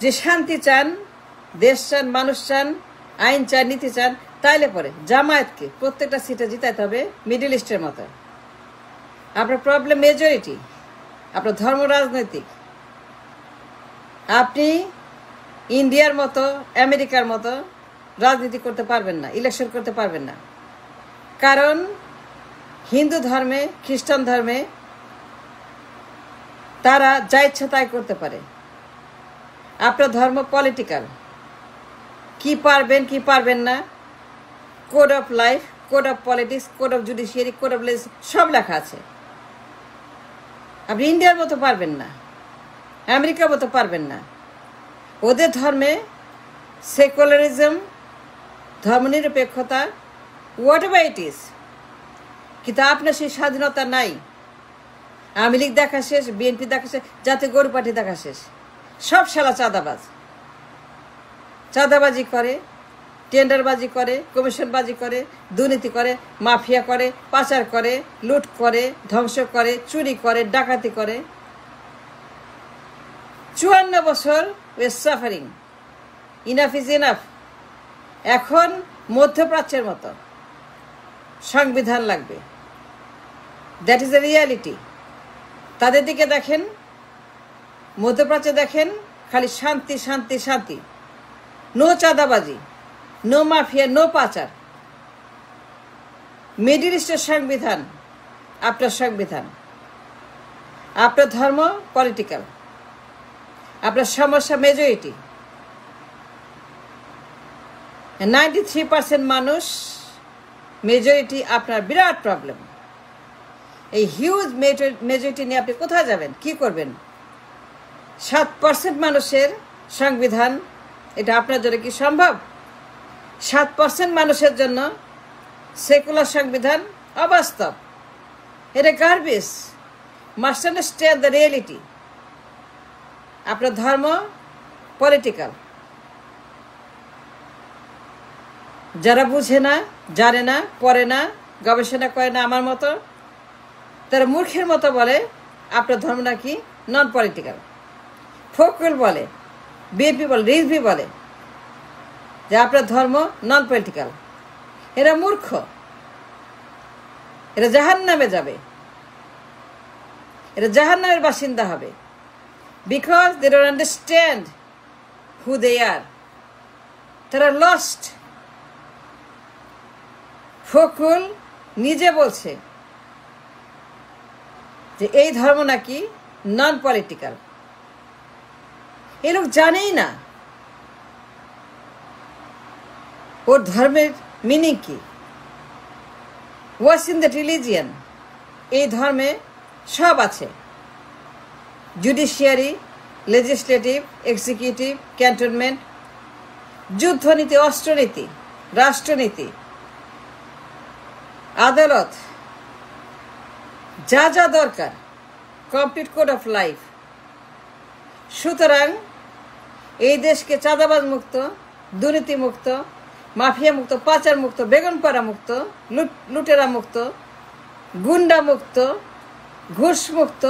যে শান্তি চান, দেশ চান, মানুষ চান, আইন চান, নীতি চান, তাইলে পরে জামায়াতকে প্রত্যেকটা সিটে জিতাইতে হবে মিডল ইস্টের মতো। আপনার প্রবলেম মেজরিটি, আপনার ধর্ম রাজনৈতিক। আপনি ইন্ডিয়ার মতো, আমেরিকার মতো রাজনীতি করতে পারবেন না, ইলেকশন করতে পারবেন না। কারণ হিন্দু ধর্মে, খ্রিস্টান ধর্মে তারা যা ইচ্ছা তাই করতে পারে। আপনার ধর্ম পলিটিক্যাল, কি পারবেন কি পারবেন না, code of life, code of politics, code of judiciary, code of সব লেখা আছে। আপনি ইন্ডিয়ার মতো পারবেন না, আমেরিকার মতো পারবেন না। ওদের ধর্মে সেকুলারিজম, ধর্মনিরপেক্ষতা, হোয়াট এভার ইট ইজ, কিন্তু আপনার সেই স্বাধীনতা নাই। আওয়ামী লীগ দেখা শেষ, বিএনপি দেখা শেষ, জাতীয় গরু পার্টি দেখা শেষ। সব শালা চাঁদাবাজ, চাঁদাবাজি করে, টেন্ডারবাজি করে, কমিশনবাজি করে, দুর্নীতি করে, মাফিয়া করে, পাচার করে, লুট করে, ধ্বংস করে, চুরি করে, ডাকাতি করে। 54 বছর we are suffering. Enough is enough. এখন মধ্যপ্রাচ্যের মতো সংবিধান লাগবে। That is a reality. তাদের দিকে দেখেন, মধ্যপ্রাচ্যে দেখেন, খালি শান্তি শান্তি শান্তি। নো চাঁদাবাজি, নো মাফিয়া, নো পাচার। মিডল ইস্টের সংবিধান আপনার সংবিধান। আপনার ধর্ম পলিটিক্যাল, আপনার সমস্যা মেজরিটি। 93% মানুষ মেজরিটি, আপনার বিরাট প্রবলেম। এই হিউজ মেজরিটি নিয়ে আপনি কোথায় যাবেন, কি করবেন? 7% মানুষের সংবিধান, এটা আপনার জন্য কি সম্ভব? 7% মানুষের জন্য সেকুলার সংবিধান অবাস্তব। এটা garbage. Must understand the reality. আপনার ধর্ম পলিটিক্যাল। যারা বুঝে না, জানে না, পড়ে না, গবেষণা করে না আমার মতো, তারা মূর্খের মতো বলে আপনার ধর্ম নাকি নন পলিটিক্যাল। ফখরুল বলে, বিএনপি বলে, রিজভি বলে যে আপনার ধর্ম নন পলিটিক্যাল। এরা মূর্খ, এরা জাহান্নামে যাবে, এরা জাহান্নামের বাসিন্দা হবে। বিকজ দে ডোন্ট আন্ডারস্ট্যান্ড হু দে আর। তারা লস্ট। ফখরুল নিজে বলছে যে এই ধর্ম নাকি নন পলিটিক্যাল। এ লোক জানেই না ওর ধর্মের মিনিং কি। হোয়াটস ইন দ্যাট রিলিজিয়ান? এই ধর্মে সব আছে। জুডিশিয়ারি, লেজিসলেটিভ, এক্সিকিউটিভ, ক্যান্টনমেন্ট, যুদ্ধনীতি, অস্ত্রনীতি, রাষ্ট্রনীতি, আদালত, যা যা দরকার, কমপ্লিট কোড অফ লাইফ। সুতরাং এই দেশকে চাঁদাবাজ মুক্ত, দুর্নীতি মুক্ত, মাফিয়া মুক্ত, পাচার মুক্ত, বেগুনপাড়া মুক্ত, লুটেরা মুক্ত, গুন্ডা মুক্ত, ঘুষ মুক্ত,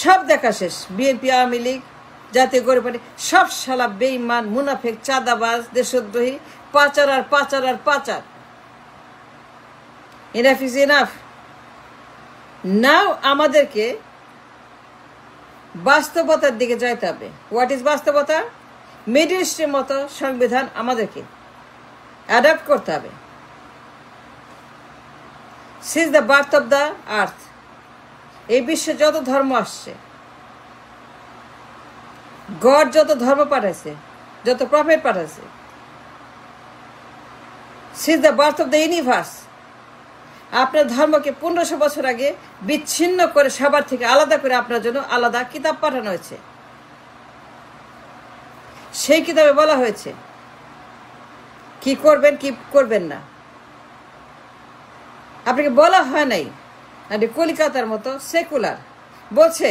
সব দেখা শেষ। বিএনপি, আওয়ামী লীগ, জাতীয় গরু পার্টি, সব শালা বেঈমান, মুনাফেক, চাঁদাবাজ, দেশদ্রোহী, পাচার আর পাচার আর পাচার। Enough is enough. নাও আমাদেরকে বাস্তবতার দিকে যাইতে হবে। হোয়াট ইজ বাস্তবতা? মিডল ইস্টের মতো সংবিধান আমাদেরকে অ্যাডাপ্ট করতে হবে। Since the birth of the earth, এই বিশ্বে যত ধর্ম আসছে, গড যত ধর্ম পাঠাইছে, যত প্রফেট পাঠাইছে, since the birth of the universe, আপনার ধর্মকে 1500 বছর আগে বিচ্ছিন্ন করে সবার থেকে আলাদা করে আপনার জন্য আলাদা কিতাব পাঠানো হয়েছে। সেই কিতাবে বলা হয়েছে কি করবেন, কি করবেন না। আপনাকে বলা হয় নাই আপনি কলিকাতার মতো সেকুলার বলছে।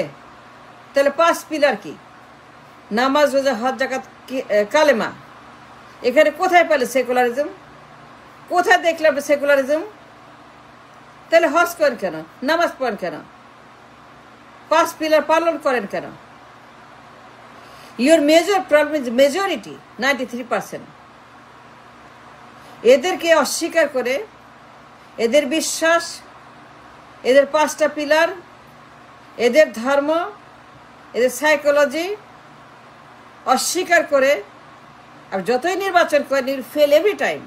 তাহলে 5 পিলার কি? নামাজ, রোজা, হজ, যাকাত, কালেমা। এখানে কোথায় পেলে সেকুলারিজম? কোথায় দেখলে আপনি সেকুলারিজম? তাহলে হজ করেন কেন? নামাজ পড়েন কেন? 5 পিলার পালন করেন কেন? Your major problem is majority 93%। এদেরকে অস্বীকার করে, এদের বিশ্বাস, এদের 5টা পিলার, এদের ধর্ম, এদের সাইকোলজি অস্বীকার করে আর যতই নির্বাচন করেন, ইউ ফেল এভরি টাইম।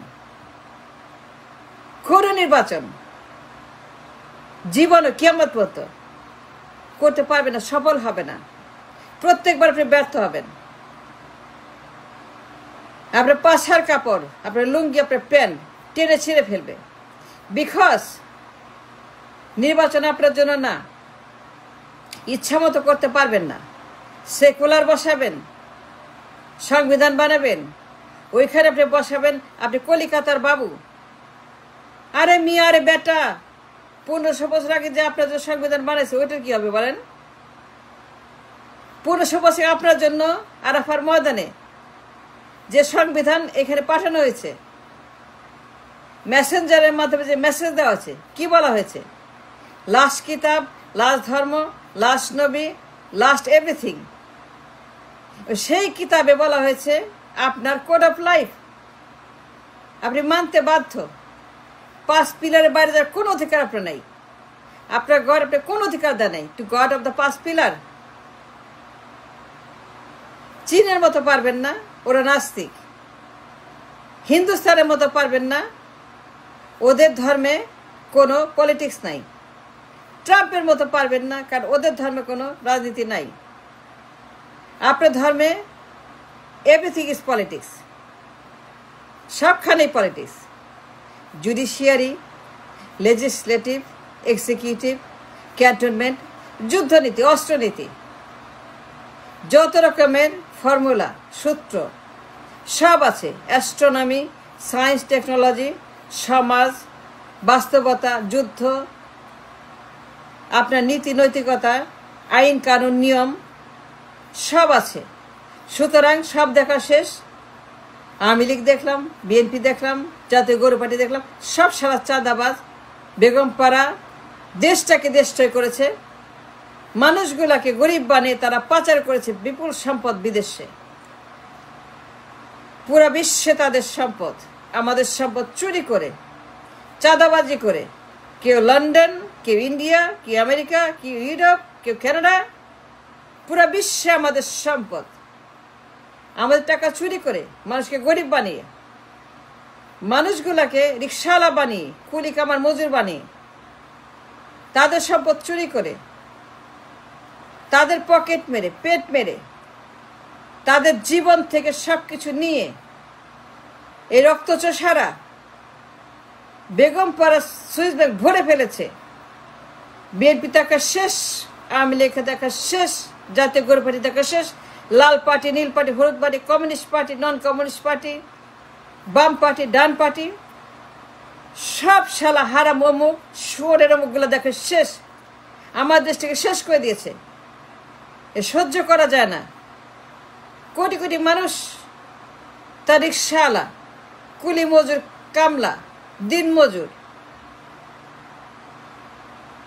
কোনো নির্বাচন জীবনে কিয়ামত পর্যন্ত করতে পারবে না, সফল হবে না। প্রত্যেকবার আপনি ব্যর্থ হবেন। আপনার পাছার কাপড়, আপনার লুঙ্গি, আপনার প্যান্ট টেনে ছিঁড়ে ফেলবে। বিকজ নির্বাচন আপনার জন্য না। ইচ্ছা মতো করতে পারবেন না। সেকুলার বসাবেন, সংবিধান বানাবেন, ওইখানে আপনি বসাবেন আপনি কলিকাতার বাবু। আরে মিয়া, আরে বেটা, 1500 বছর আগে যে আপনার জন্য সংবিধান বানাইছে ওইটার কি হবে বলেন? 1500 বছর আপনার জন্য আরাফার ময়দানে যে সংবিধান এখানে পাঠানো হয়েছে, মেসেঞ্জারের মাধ্যমে যে মেসেজ দেওয়া আছে, কি বলা হয়েছে? লাস্ট কিতাব, লাস্ট ধর্ম, লাস্ট নবী, লাস্ট এভরিথিং। সেই কিতাবে বলা হয়েছে আপনার কোড অফ লাইফ আপনি মানতে বাধ্য। 5 পিলারের বাইরে যাওয়ার কোনো অধিকার আপনার নাই। আপনার গড আপনার কোনো অধিকার দেয় নাই two god of the 5 pillar. চীনের মতো পারবেন না, ওরা নাস্তিক। হিন্দুস্তানের মতো পারবেন না, ওদের ধর্মে কোনো পলিটিক্স নাই। ট্রাম্পের মতো পারবেন না, কারণ ওদের ধর্মে কোনো রাজনীতি নাই। আপনার ধর্মে এভরিথিং ইজ পলিটিক্স, সবখানেই politics. Judiciary, legislative, executive, cantonment, যুদ্ধনীতি, অস্ত্রনীতি, যত রকমের ফর্মুলা, সূত্র সব আছে। অ্যাস্ট্রোনমি, সায়েন্স, টেকনোলজি, সমাজ, বাস্তবতা, যুদ্ধ, আপনার নীতি নৈতিকতা, আইন কানুন, নিয়ম সব আছে। সুতরাং সব দেখা শেষ। আওয়ামী লীগ দেখলাম, বিএনপি দেখলাম, জাতীয় গৌর পার্টি দেখলাম, সব সারা চাঁদাবাজ। বেগমপাড়া দেশটাকে দেশটাই করেছে, মানুষগুলাকে গরিব বানিয়ে তারা পাচার করেছে বিপুল সম্পদ বিদেশে। পুরা বিশ্বে তাদের সম্পদ, আমাদের সম্পদ চুরি করে, চাঁদাবাজি করে, কেউ লন্ডন, কেউ ইন্ডিয়া, কেউ আমেরিকা, কেউ ইউরোপ, কেউ কানাডা, পুরা বিশ্বে আমাদের সম্পদ, আমাদের টাকা চুরি করে মানুষকে গরিব বানিয়ে, মানুষগুলাকে রিক্সাওয়ালা বানিয়ে, কুলি কামার মজুর বানিয়ে, তাদের সম্পদ চুরি করে, তাদের পকেট মেরে, পেট মেরে, তাদের জীবন থেকে সবকিছু নিয়ে এই রক্তচোষারা বেগমপাড়া সুইস ব্যাংক ভরে ফেলেছে। বিএনপি দেখা শেষ, আওয়ামী লীগ দেখা শেষ, জাতীয় গৌর পার্টি দেখা শেষ, লাল পার্টি, নীল পার্টি, হলুদ পার্টি, কমিউনিস্ট পার্টি, নন কমিউনিস্ট পার্টি, বাম পার্টি, ডান পার্টি, সব শালা হারাম অমুক, শুয়োরের অমুকগুলো দেখা শেষ। আমার দেশটাকে শেষ করে দিয়েছে। এ সহ্য করা যায় না। কোটি কোটি মানুষ, তার রিক্সাওয়ালা, কুলি মজুর, কামলা, দিন মজুর,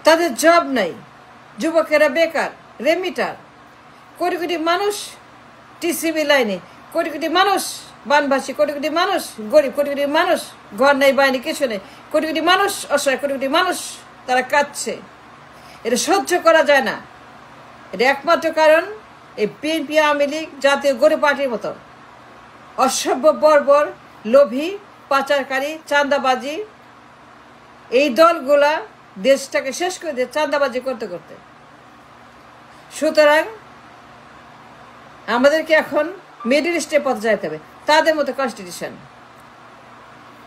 তাদের জব নাই, যুবকেরা বেকার, রেমিটার, কোটি কোটি মানুষ টিসিবি লাইনে, কোটি কোটি মানুষ বানভাসী, কোটি কোটি মানুষ গরিব, কোটি কোটি মানুষ ঘর নেই, বাইরে কিছু নেই, কোটি কোটি মানুষ অসহায়, কোটি কোটি মানুষ তারা কাঁদছে। এটা সহ্য করা যায় না। এটা একমাত্র কারণ এই বিএনপি, আওয়ামী লীগ, জাতীয় গৌর পার্টির মতো অসভ্য, বর্বর, লোভী, পাচারকারী, চাঁদাবাজি, এই দলগুলা দেশটাকে শেষ করে দিয়ে চাঁদাবাজি করতে করতে। সুতরাং আমাদেরকে এখন মিডল ইস্টের পথে যাইতে হবে। তাদের মতো কনস্টিটিউশন,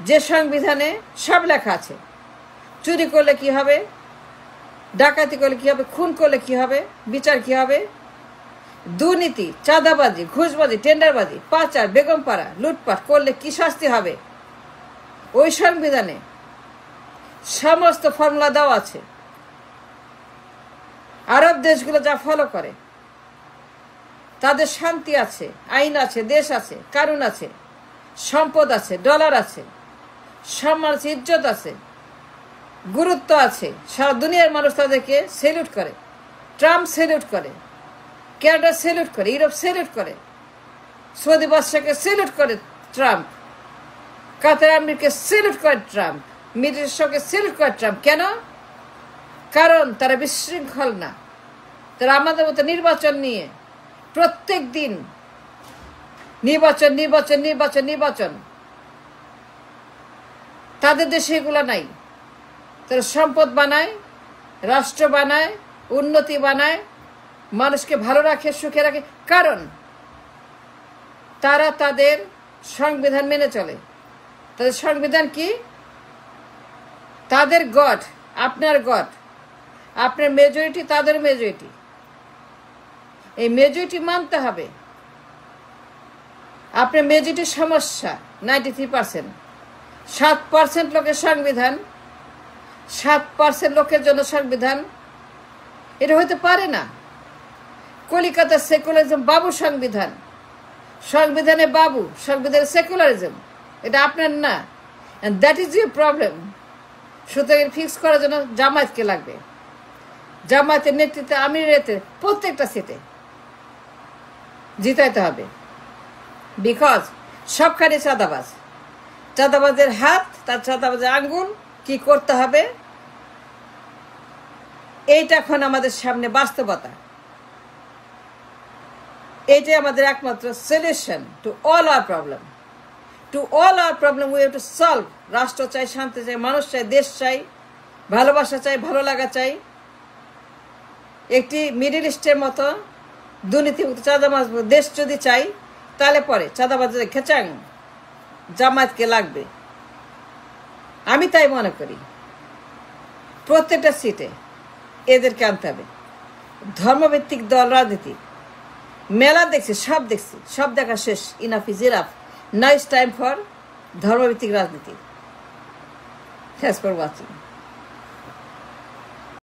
যে সংবিধানে সব লেখা আছে, চুরি করলে কি হবে, ডাকাতি করলে কি হবে, খুন করলে কি হবে, বিচার কি হবে, দুর্নীতি, চাঁদাবাজি, ঘুষবাজি, টেন্ডারবাজি, পাচার, বেগমপাড়া, লুটপাট করলে কি শাস্তি হবে, ওই সংবিধানে সমস্ত ফর্মুলা দেওয়া আছে। আরব দেশগুলো যা ফলো করে, তাদের শান্তি আছে, আইন আছে, দেশ আছে, কানুন আছে, সম্পদ আছে, ডলার আছে, সম্মান আছে, ইজ্জত আছে, গুরুত্ব আছে। সারা দুনিয়ার মানুষ তাদেরকে সেলুট করে। ট্রাম্প সেলুট করে, কানাডা স্যালুট করে, ইউরোপ স্যালুট করে, সৌদি বাদশাকে স্যালুট করে ট্রাম্প, কাতার আমিরকে স্যালুট করে ট্রাম্প, মিডল ইস্টকে স্যালুট করে ট্রাম্প। কেন? কারণ তারা বিশৃঙ্খল না। তারা আমাদের মতো নির্বাচন নিয়ে প্রত্যেক দিন নির্বাচন নির্বাচন নির্বাচন নির্বাচন। তাদের দেশে এগুলো নাই। তারা সম্পদ বানায়, রাষ্ট্র বানায়, উন্নতি বানায়, মানুষকে ভালো রাখে, সুখে রাখে। কারণ তারা তাদের সংবিধান মেনে চলে। তাদের সংবিধান কি? তাদের গড আপনার গড, আপনার মেজরিটি তাদের মেজরিটি। এই মেজরিটি মানতে হবে। আপনার মেজরিটির সমস্যা 93%, 7% লোকের সংবিধান, 7% লোকের জন্য সংবিধান, এটা হইতে পারে না। কলিকাতার সেকুলারিজম বাবু সংবিধান, সংবিধানে বাবু, সংবিধানে সেকুলারিজম, এটা আপনার না। And that is your problem. সুতরাং ফিক্স করার জন্য জামায়াতকে লাগবে। জামায়াতের নেতৃত্বে আমিরের নেতৃত্বে প্রত্যেকটা সিটে জিতাইতে হবে। বিকজ সবখানে চাঁদাবাজ, চাঁদাবাজের হাত, তার চাঁদাবাজের আঙ্গুল, কি করতে হবে এইটা এখন আমাদের সামনে বাস্তবতা। এইটাই আমাদের একমাত্র solution to all our problem. To all our problem we have to solve. রাষ্ট্র চাই, শান্তি চাই, মানুষ চাই, দেশ চাই, ভালোবাসা চাই, ভালো লাগা চাই। একটি মিডল ইস্টের মতো দুর্নীতিমুক্ত চাঁদাবাজ দেশ যদি চাই, তাহলে পরে চাঁদাবাজের খেচাং জামায়াতকে লাগবে। আমি তাই মনে করি প্রত্যেকটা সিটে এদেরকে আনতে হবে। ধর্মভিত্তিক দল রাজনীতি মেলা দেখছি, সব দেখছি, সব দেখা শেষ। Enough is enough. Now it's time for ধর্মভিত্তিক রাজনীতি। Thanks for watching.